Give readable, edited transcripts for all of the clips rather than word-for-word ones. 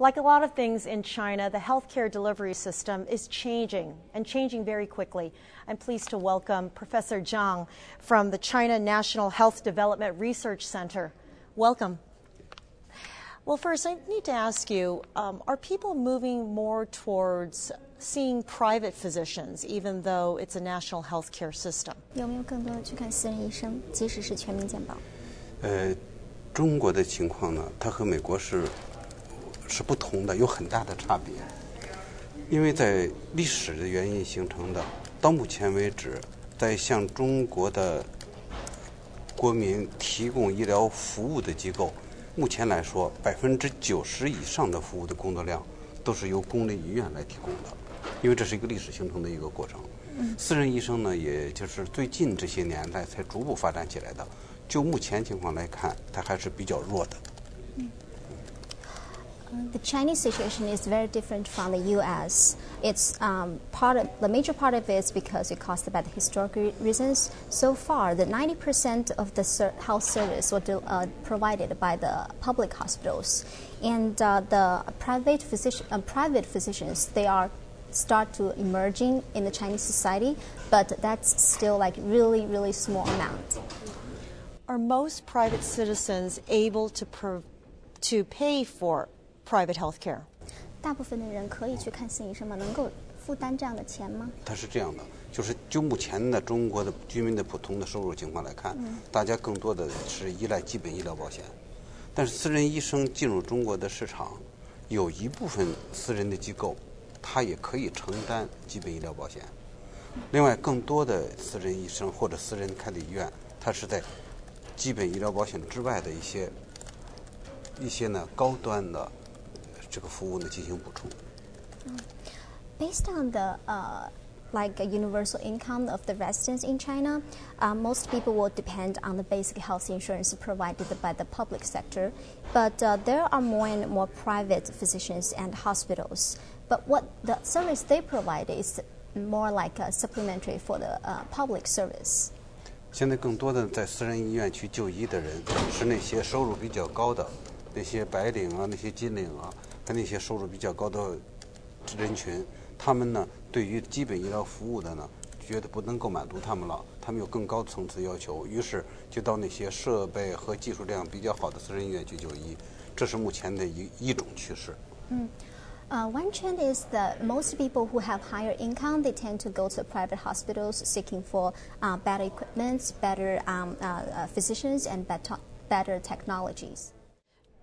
Like a lot of things in China, the healthcare delivery system is changing and changing very quickly. I'm pleased to welcome Professor Zhang from the China National Health Development Research Center. Welcome. Well, first, I need to ask you, are people moving more towards seeing private physicians, even though it's a national healthcare system? 有没有更多的去看私人医生，即使是全民健保？中国的情况呢，它和美国是不同的，有很大的差别。因为在历史的原因形成的，到目前为止，在向中国的国民提供医疗服务的机构，目前来说，90%以上的服务的工作量都是由公立医院来提供的，因为这是一个历史形成的一个过程。私人医生呢，也就是最近这些年来才逐步发展起来的。就目前情况来看，它还是比较弱的。The Chinese situation is very different from the U.S. It's the major part of it is because it caused by the historical reasons. So far, the 90% of the health service was provided by the public hospitals, and the private physicians they are start to emerging in the Chinese society, but that's still like really small amount. Are most private citizens able to pay for private health care? 大部分的人可以去看私人医生吗？能够负担这样的钱吗？它是这样的，就目前的中国的居民的普通的收入情况来看，大家更多的是依赖基本医疗保险。但是私人医生进入中国的市场，有一部分私人的机构，它也可以承担基本医疗保险。另外，更多的私人医生或者私人开的医院，它是在基本医疗保险之外的一些呢高端的这个服务呢进行补充。Based on the like a universal income of the residents in China, most people will depend on the basic health insurance provided by the public sector. But there are more and more private physicians and hospitals. But what the service they provide is more like a supplementary for the public service. 现在更多的在私人医院去就医的人是那些收入比较高的，那些白领啊，那些金领啊，和那些收入比较高的人群，他们呢对于基本医疗服务的呢，觉得不能够满足他们了，他们有更高层次要求，于是就到那些设备和技术量比较好的私人医院去就医，这是目前的一种趋势。One trend is that most people who have higher income, they tend to go to private hospitals seeking for better equipment, better physicians, and better technologies.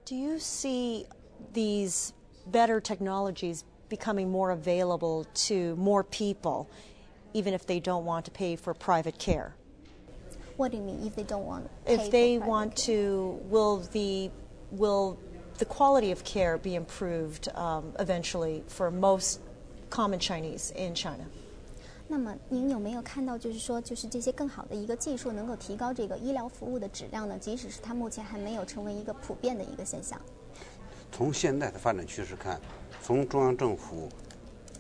Do you see these better technologies becoming more available to more people, even if they don't want to pay for private care? What do you mean, if they don't want to pay If they for want private care? will the quality of care be improved eventually for most common Chinese in China? 那么您有没有看到，就是说，就是这些更好的一个技术能够提高这个医疗服务的质量呢？即使是它目前还没有成为一个普遍的一个现象。从现在的发展趋势看，从中央政府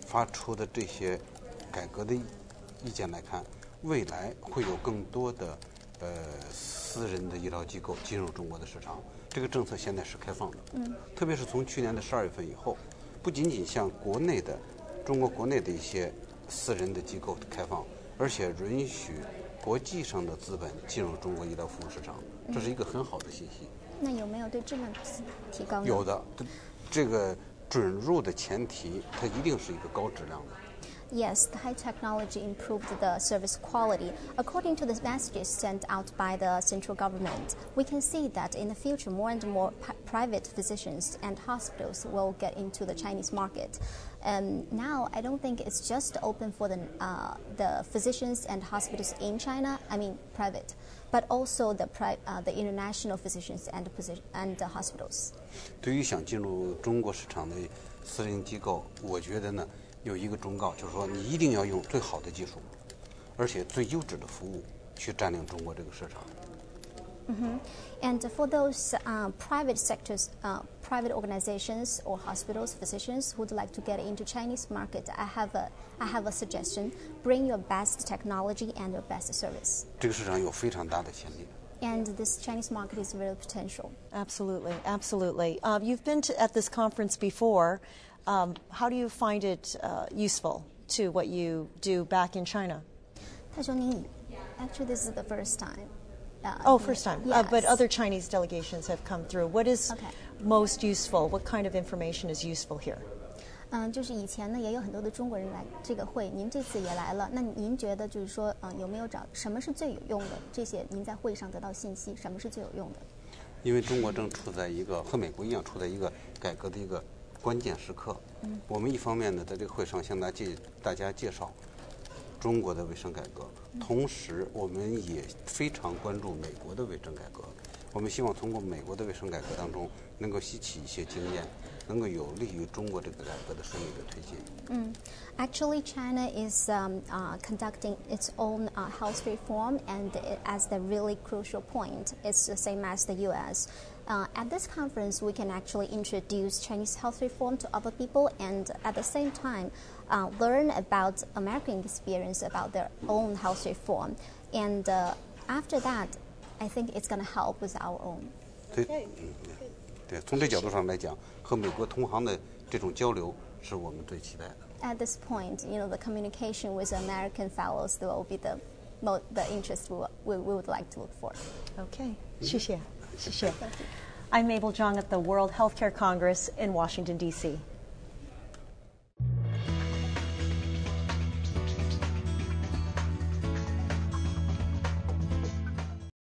发出的这些改革的意见来看，未来会有更多的私人的医疗机构进入中国的市场。这个政策现在是开放的，特别是从去年的12月份以后，不仅仅向中国国内的一些私人的机构开放，而且允许国际上的资本进入中国医疗服务市场，这是一个很好的信息。那有没有对质量提高呢？有的，这个准入的前提，它一定是一个高质量的。Yes, the high technology improved the service quality. According to the messages sent out by the central government, we can see that in the future more and more private physicians and hospitals will get into the Chinese market. Now, I don't think it's just open for the physicians and hospitals in China, I mean private, but also the international physicians and hospitals. 对于想进入中国市场的私人机构，我觉得呢，有一个忠告，就是说你一定要用最好的技术，而且最优质的服务去占领中国这个市场。And for those private sectors, private organizations or hospitals, physicians who would like to get into Chinese market, I have a suggestion: bring your best technology and your best service. 这个市场有非常大的潜力。And this Chinese market is very potential. Absolutely, absolutely. You've been at this conference before. How do you find it useful to what you do back in China? Actually, this is the first time. First time. Yes. But other Chinese delegations have come through. What is most useful? What kind of information is useful here? 就是以前呢也有很多的中国人来这个会，您这次也来了，那您觉得就是说，有没有找什么是最有用的？这些您在会上得到信息，什么是最有用的？因为中国正处在一个和美国一样处在一个改革的一个关键时刻。我们一方面呢，在这个会上向大家介绍中国的卫生改革，同时我们也非常关注美国的卫生改革。我们希望通过美国的卫生改革当中，能够吸取一些经验，能够有利于中国这个改革的顺利的推进。Actually, China is conducting its own health reform, and as the really crucial point, it's the same as the U.S. At this conference, we can actually introduce Chinese health reform to other people, and at the same time, learn about American experience about their own health reform. And after that, I think it's going to help with our own. 对，从这角度上来讲，和美国同行的这种交流是我们最期待的。At this point, the communication with American fellows will be the interest we would like to look for. Okay, 谢谢。I'm Mabel Jong at the World Healthcare Congress in Washington, D.C.